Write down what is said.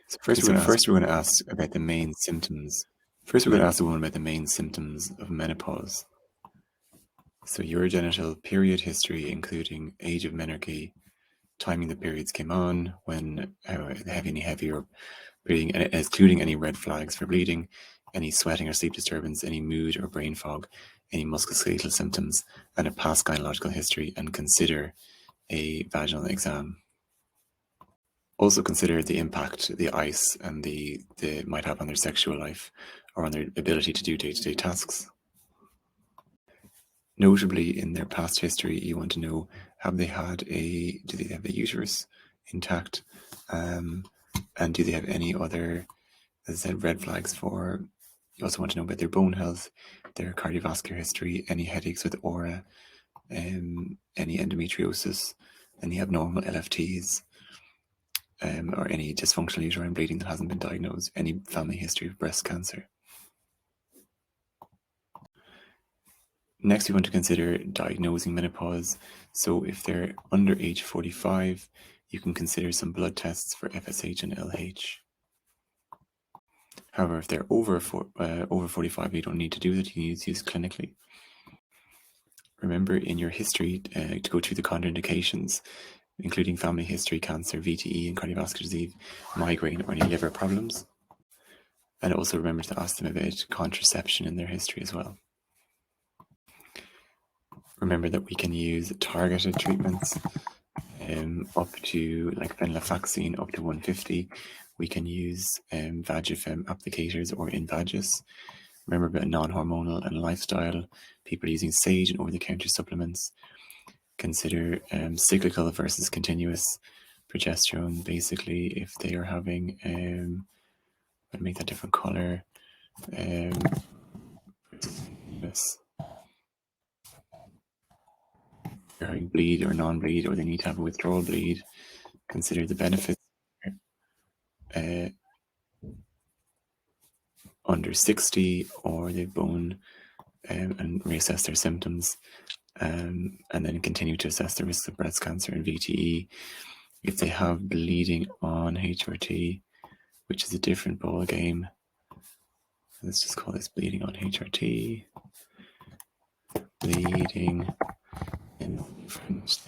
So first we're going to ask about the main symptoms. First we're going to ask the woman about the main symptoms of menopause. So urogenital period history, including age of menarche, timing the periods came on, when any heavy or bleeding, excluding any red flags for bleeding, any sweating or sleep disturbance, any mood or brain fog, any musculoskeletal symptoms, and a past gynecological history, and consider a vaginal exam. Also consider the impact the ice and the might have on their sexual life or on their ability to do day-to-day tasks. Notably, in their past history, you want to know, do they have the uterus intact? And do they have any other, as I said, red flags for, you also want to know about their bone health, their cardiovascular history, any headaches with aura, any endometriosis, any abnormal LFTs, or any dysfunctional uterine bleeding that hasn't been diagnosed, any family history of breast cancer. Next, we want to consider diagnosing menopause. So if they're under age 45, you can consider some blood tests for FSH and LH. However, if they're over 45, you don't need to do that. You need to use clinically. Remember in your history to go through the contraindications, including family history, cancer, VTE, and cardiovascular disease, migraine, or any liver problems. And also remember to ask them about contraception in their history as well. Remember that we can use targeted treatments up to, like venlafaxine, up to 150. We can use Vagifem applicators or Invagis. Remember about non-hormonal and lifestyle, people using sage and over-the-counter supplements. Consider cyclical versus continuous progesterone. Basically, if they are having, I'll make that different color. This. They're having bleed or non-bleed, or they need to have a withdrawal bleed. Consider the benefits under 60, or they bone and reassess their symptoms, and then continue to assess the risk of breast cancer and VTE. If they have bleeding on HRT, which is a different ball game, let's just call this bleeding on HRT. Bleeding in different